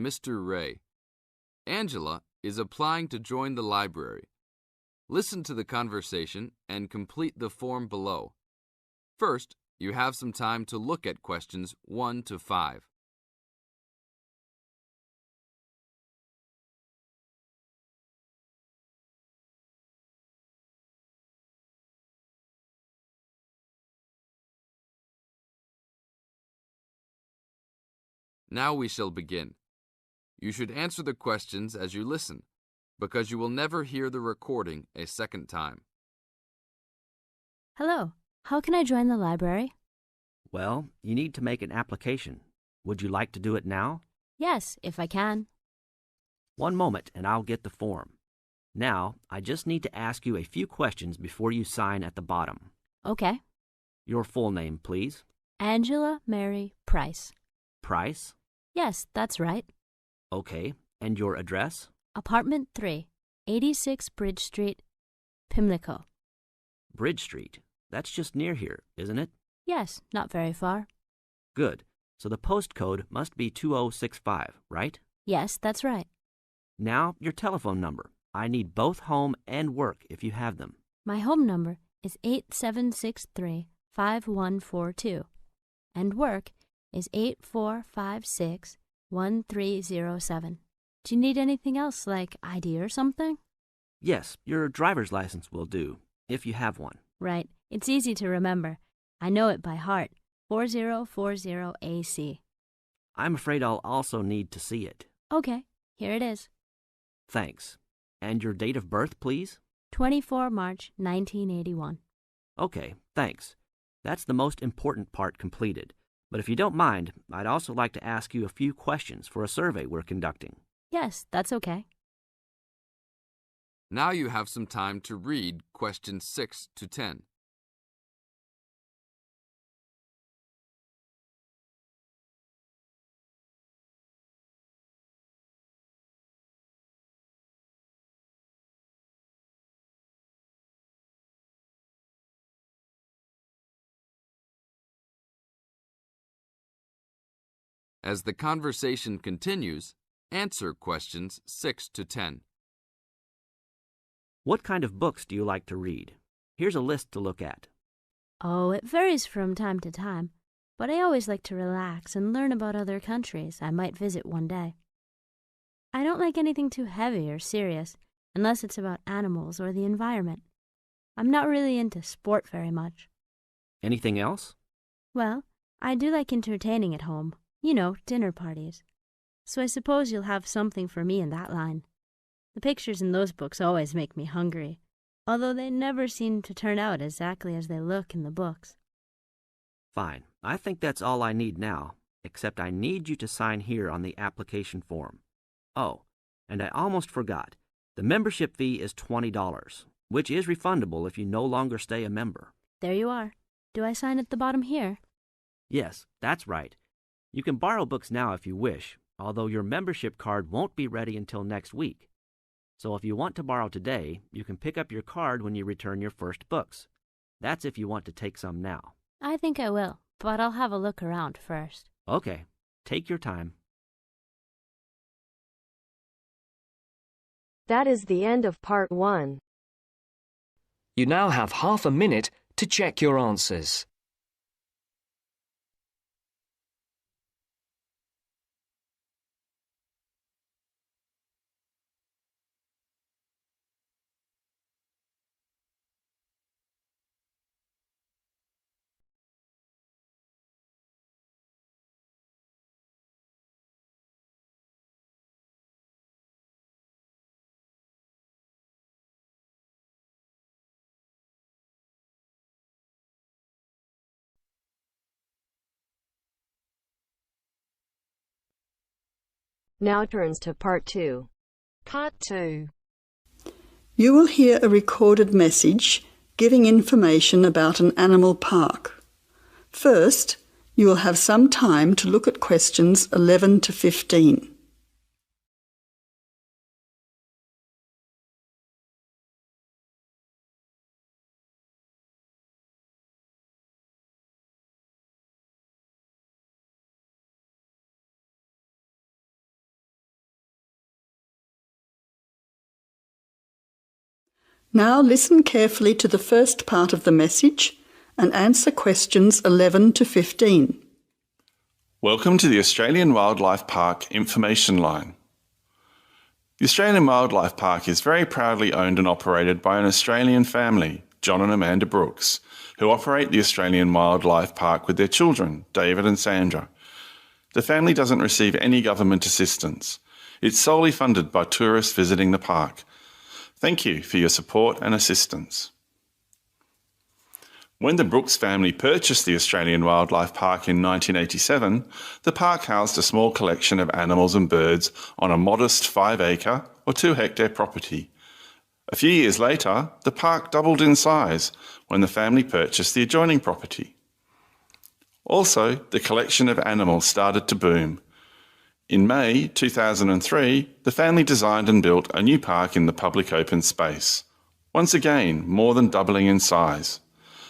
Mr. Ray. Angela is applying to join the library. Listen to the conversation and complete the form below. First, you have some time to look at questions 1 to 5. Now we shall begin. You should answer the questions as you listen, because you will never hear the recording a second time. Hello, how can I join the library? Well, you need to make an application. Would you like to do it now? Yes, if I can. One moment and I'll get the form. Now, I just need to ask you a few questions before you sign at the bottom. Okay. Your full name, please. Angela Mary Price. Price? Yes, that's right. Okay. And your address? Apartment 3, 86 Bridge Street, Pimlico. Bridge Street. That's just near here, isn't it? Yes, not very far. Good. So the postcode must be 2065, right? Yes, that's right. Now, your telephone number. I need both home and work if you have them. My home number is 8763-5142, and work is 8456-1307. Do you need anything else, like ID or something? Yes, your driver's license will do, if you have one. Right. It's easy to remember. I know it by heart. 4040 AC. I'm afraid I'll also need to see it. Okay, here it is. Thanks. And your date of birth, please? 24 March 1981. Okay, thanks. That's the most important part completed. But if you don't mind, I'd also like to ask you a few questions for a survey we're conducting. Yes, that's okay. Now you have some time to read questions 6 to 10. As the conversation continues, answer questions 6 to 10. What kind of books do you like to read? Here's a list to look at. Oh, it varies from time to time, but I always like to relax and learn about other countries I might visit one day. I don't like anything too heavy or serious, unless it's about animals or the environment. I'm not really into sport very much. Anything else? Well, I do like entertaining at home. You know, dinner parties. So I suppose you'll have something for me in that line. The pictures in those books always make me hungry, although they never seem to turn out exactly as they look in the books. Fine. I think that's all I need now, except I need you to sign here on the application form. Oh, and I almost forgot. The membership fee is $20, which is refundable if you no longer stay a member. There you are. Do I sign at the bottom here? Yes, that's right. You can borrow books now if you wish, although your membership card won't be ready until next week. So if you want to borrow today, you can pick up your card when you return your first books. That's if you want to take some now. I think I will, but I'll have a look around first. Okay, take your time. That is the end of part 1. You now have half a minute to check your answers. Now turns to part 2. Part 2. You will hear a recorded message giving information about an animal park. First, you will have some time to look at questions 11 to 15. Now listen carefully to the first part of the message and answer questions 11 to 15. Welcome to the Australian Wildlife Park Information Line. The Australian Wildlife Park is very proudly owned and operated by an Australian family, John and Amanda Brooks, who operate the Australian Wildlife Park with their children, David and Sandra. The family doesn't receive any government assistance. It's solely funded by tourists visiting the park. Thank you for your support and assistance. When the Brooks family purchased the Australian Wildlife Park in 1987, the park housed a small collection of animals and birds on a modest 5-acre or 2-hectare property. A few years later, the park doubled in size when the family purchased the adjoining property. Also, the collection of animals started to boom. In May 2003, the family designed and built a new park in the public open space. Once again, more than doubling in size.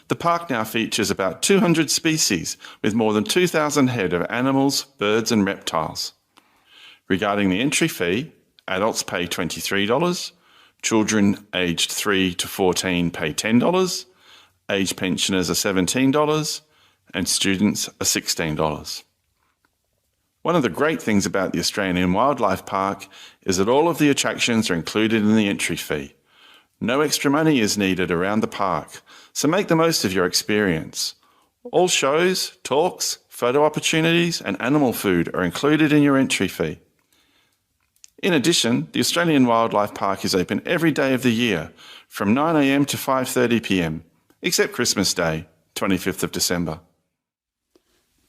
The park now features about 200 species with more than 2,000 head of animals, birds and reptiles. Regarding the entry fee, adults pay $23, children aged 3 to 14 pay $10, age pensioners are $17 and students are $16. One of the great things about the Australian Wildlife Park is that all of the attractions are included in the entry fee. No extra money is needed around the park, so make the most of your experience. All shows, talks, photo opportunities and animal food are included in your entry fee. In addition, the Australian Wildlife Park is open every day of the year from 9 a.m. to 5:30 p.m, except Christmas Day, 25th of December.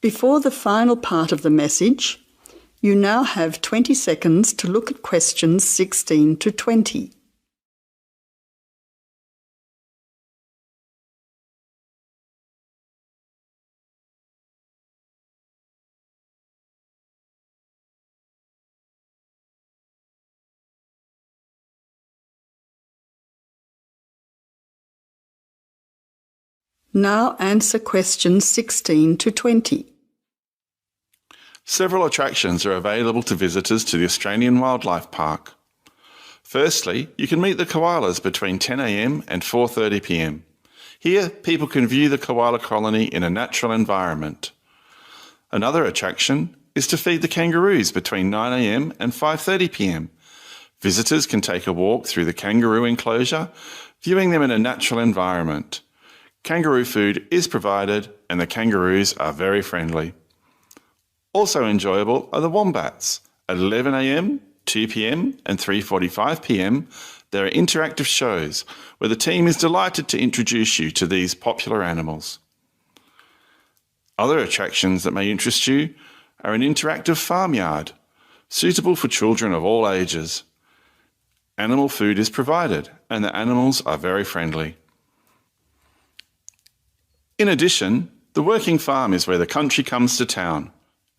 Before the final part of the message, you now have 20 seconds to look at questions 16 to 20. Now answer questions 16 to 20. Several attractions are available to visitors to the Australian Wildlife Park. Firstly, you can meet the koalas between 10 a.m. and 4:30 p.m. Here, people can view the koala colony in a natural environment. Another attraction is to feed the kangaroos between 9 a.m. and 5:30 p.m. Visitors can take a walk through the kangaroo enclosure, viewing them in a natural environment. Kangaroo food is provided and the kangaroos are very friendly. Also enjoyable are the wombats. At 11 a.m, 2 p.m and 3:45 p.m, there are interactive shows where the team is delighted to introduce you to these popular animals. Other attractions that may interest you are an interactive farmyard, suitable for children of all ages. Animal food is provided and the animals are very friendly. In addition, the working farm is where the country comes to town.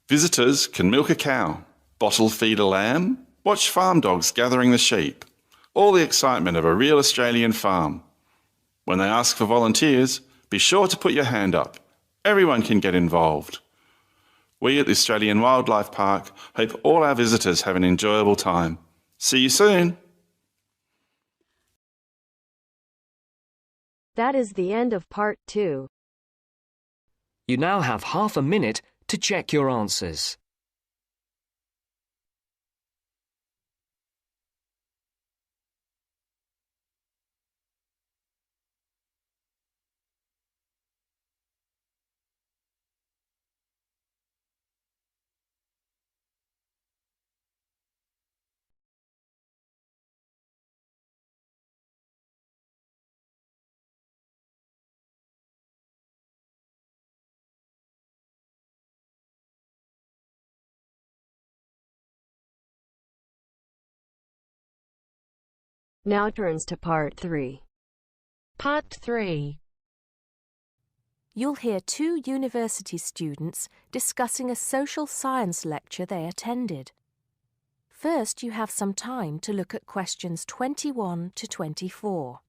Visitors can milk a cow, bottle feed a lamb, watch farm dogs gathering the sheep. All the excitement of a real Australian farm. When they ask for volunteers, be sure to put your hand up. Everyone can get involved. We at the Australian Wildlife Park hope all our visitors have an enjoyable time. See you soon. That is the end of part 2. You now have half a minute to check your answers. Now turns to part 3. Part 3. You'll hear two university students discussing a social science lecture they attended. First, you have some time to look at questions 21 to 24.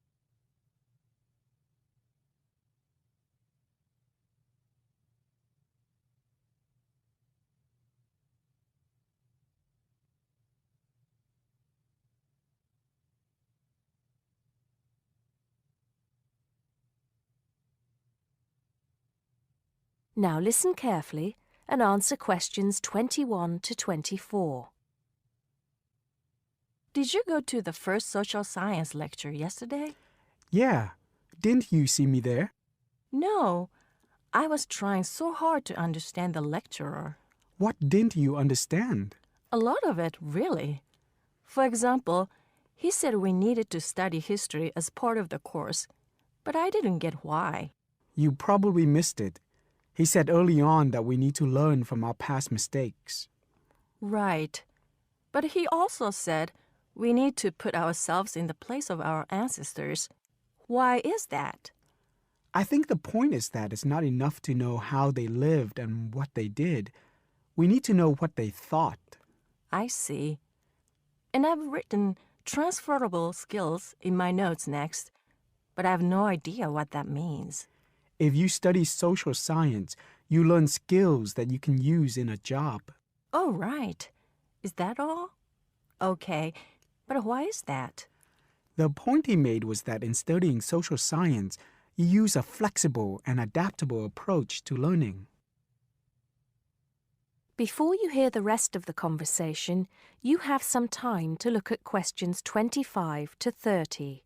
Now listen carefully and answer questions 21 to 24. Did you go to the first social science lecture yesterday? Yeah. Didn't you see me there? No. I was trying so hard to understand the lecturer. What didn't you understand? A lot of it, really. For example, he said we needed to study history as part of the course, but I didn't get why. You probably missed it. He said early on that we need to learn from our past mistakes. Right. But he also said we need to put ourselves in the place of our ancestors. Why is that? I think the point is that it's not enough to know how they lived and what they did. We need to know what they thought. I see. And I've written transferable skills in my notes next, but I have no idea what that means. If you study social science, you learn skills that you can use in a job. Oh, right. Is that all? Okay, but why is that? The point he made was that in studying social science, you use a flexible and adaptable approach to learning. Before you hear the rest of the conversation, you have some time to look at questions 25 to 30.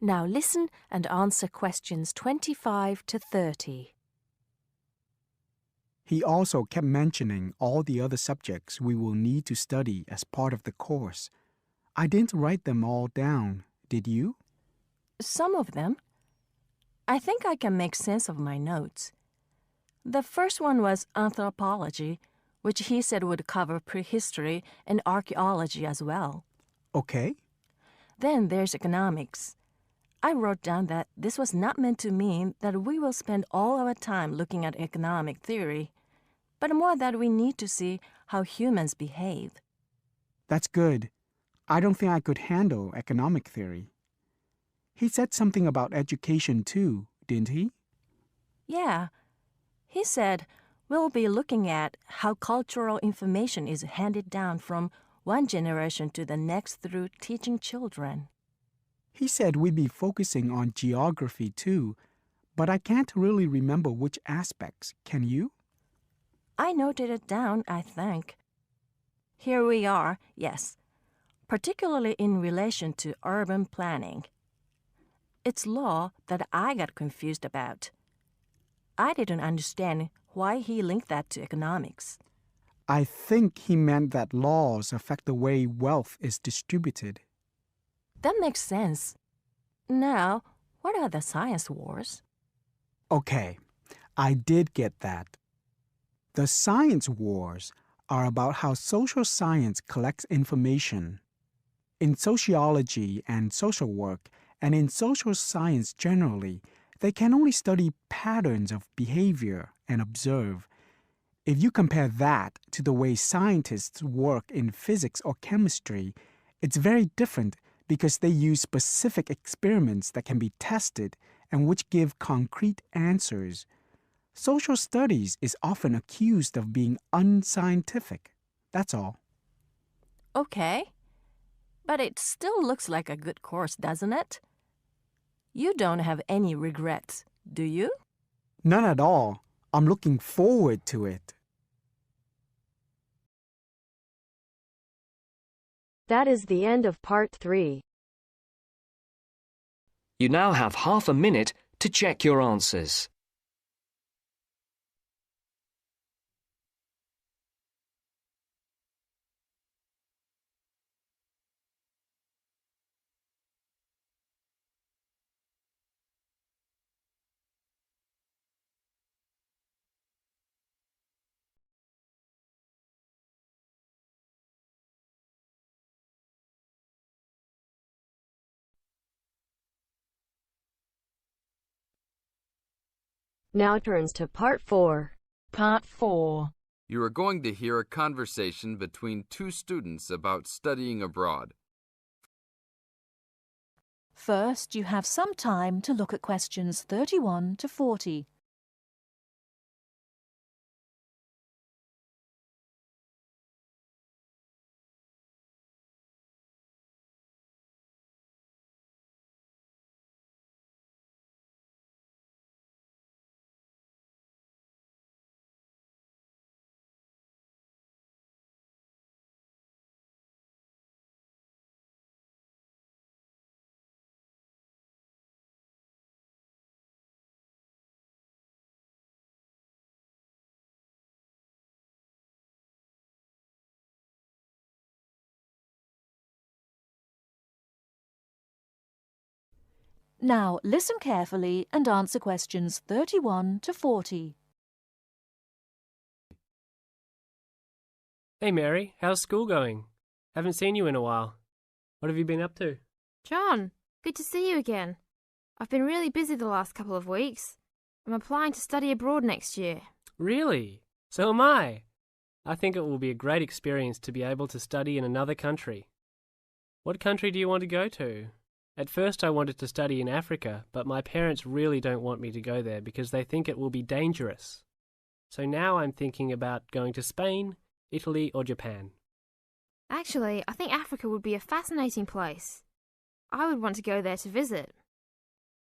Now listen and answer questions 25 to 30. He also kept mentioning all the other subjects we will need to study as part of the course. I didn't write them all down, did you? Some of them. I think I can make sense of my notes. The first one was anthropology, which he said would cover prehistory and archaeology as well. Okay. Then there's economics. I wrote down that this was not meant to mean that we will spend all our time looking at economic theory, but more that we need to see how humans behave. That's good. I don't think I could handle economic theory. He said something about education too, didn't he? Yeah. He said we'll be looking at how cultural information is handed down from one generation to the next through teaching children. He said we'd be focusing on geography too, but I can't really remember which aspects. Can you? I noted it down, I think. Here we are, yes, particularly in relation to urban planning. It's law that I got confused about. I didn't understand why he linked that to economics. I think he meant that laws affect the way wealth is distributed. That makes sense. Now, what are the science wars? Okay, I did get that. The science wars are about how social science collects information. In sociology and social work, and in social science generally, they can only study patterns of behavior and observe. If you compare that to the way scientists work in physics or chemistry, it's very different because they use specific experiments that can be tested and which give concrete answers. Social studies is often accused of being unscientific. That's all. Okay. But it still looks like a good course, doesn't it? You don't have any regrets, do you? None at all. I'm looking forward to it. That is the end of part 3. You now have half a minute to check your answers. Now turns to part 4. Part 4. You are going to hear a conversation between two students about studying abroad. First, you have some time to look at questions 31 to 40. Now listen carefully and answer questions 31 to 40. Hey Mary, how's school going? Haven't seen you in a while. What have you been up to? John, good to see you again. I've been really busy the last couple of weeks. I'm applying to study abroad next year. Really? So am I. I think it will be a great experience to be able to study in another country. What country do you want to go to? At first I wanted to study in Africa, but my parents really don't want me to go there because they think it will be dangerous. So now I'm thinking about going to Spain, Italy or Japan. Actually, I think Africa would be a fascinating place. I would want to go there to visit.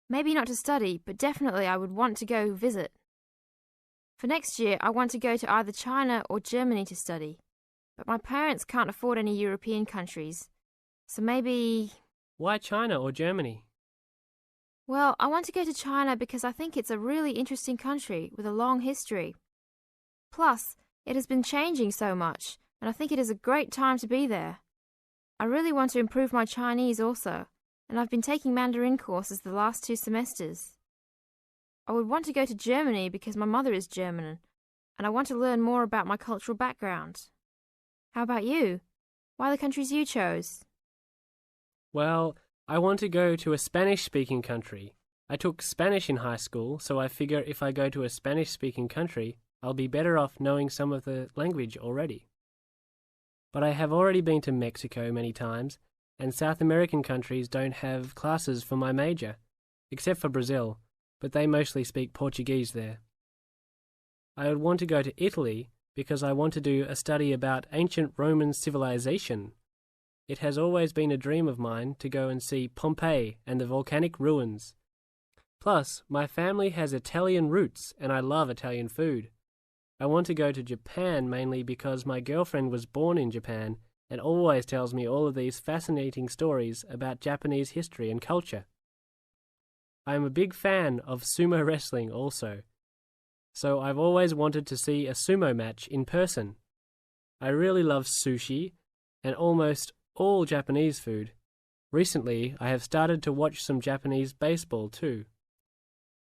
Maybe not to study, but definitely I would want to go visit. For next year, I want to go to either China or Germany to study, but my parents can't afford any European countries, so maybe... Why China or Germany? Well, I want to go to China because I think it's a really interesting country with a long history. Plus, it has been changing so much, and I think it is a great time to be there. I really want to improve my Chinese also, and I've been taking Mandarin courses the last 2 semesters. I would want to go to Germany because my mother is German, and I want to learn more about my cultural background. How about you? Why the countries you chose? Well, I want to go to a Spanish-speaking country. I took Spanish in high school, so I figure if I go to a Spanish-speaking country, I'll be better off knowing some of the language already. But I have already been to Mexico many times, and South American countries don't have classes for my major, except for Brazil, but they mostly speak Portuguese there. I would want to go to Italy because I want to do a study about ancient Roman civilization. It has always been a dream of mine to go and see Pompeii and the volcanic ruins. Plus, my family has Italian roots and I love Italian food. I want to go to Japan mainly because my girlfriend was born in Japan and always tells me all of these fascinating stories about Japanese history and culture. I am a big fan of sumo wrestling also, so I've always wanted to see a sumo match in person. I really love sushi and almost all Japanese food. Recently, I have started to watch some Japanese baseball too.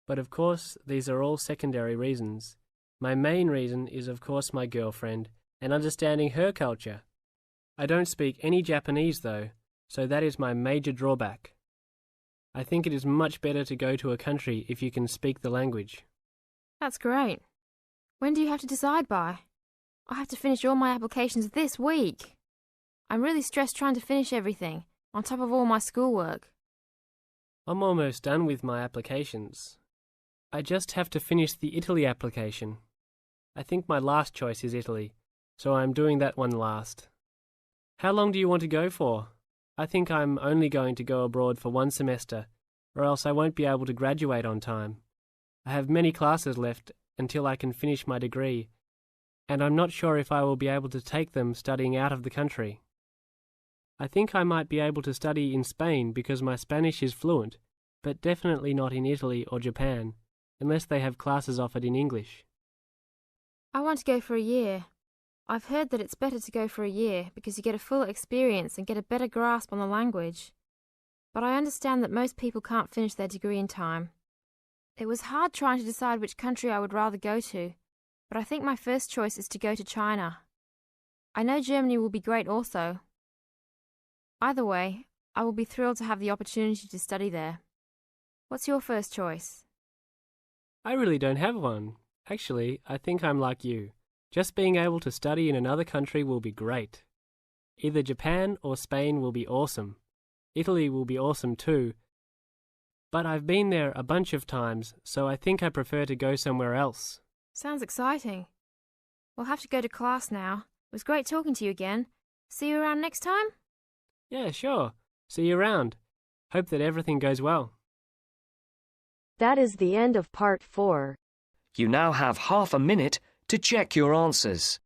But of course, these are all secondary reasons. My main reason is of course my girlfriend and understanding her culture. I don't speak any Japanese though, so that is my major drawback. I think it is much better to go to a country if you can speak the language. That's great. When do you have to decide by? I have to finish all my applications this week. I'm really stressed trying to finish everything, on top of all my schoolwork. I'm almost done with my applications. I just have to finish the Italy application. I think my last choice is Italy, so I'm doing that one last. How long do you want to go for? I think I'm only going to go abroad for 1 semester, or else I won't be able to graduate on time. I have many classes left until I can finish my degree, and I'm not sure if I will be able to take them studying out of the country. I think I might be able to study in Spain because my Spanish is fluent, but definitely not in Italy or Japan, unless they have classes offered in English. I want to go for a year. I've heard that it's better to go for a year because you get a full experience and get a better grasp on the language. But I understand that most people can't finish their degree in time. It was hard trying to decide which country I would rather go to, but I think my first choice is to go to China. I know Germany will be great also. Either way, I will be thrilled to have the opportunity to study there. What's your first choice? I really don't have one. Actually, I think I'm like you. Just being able to study in another country will be great. Either Japan or Spain will be awesome. Italy will be awesome too. But I've been there a bunch of times, so I think I prefer to go somewhere else. Sounds exciting. We'll have to go to class now. It was great talking to you again. See you around next time? Yeah, sure. See you around. Hope that everything goes well. That is the end of part 4. You now have half a minute to check your answers.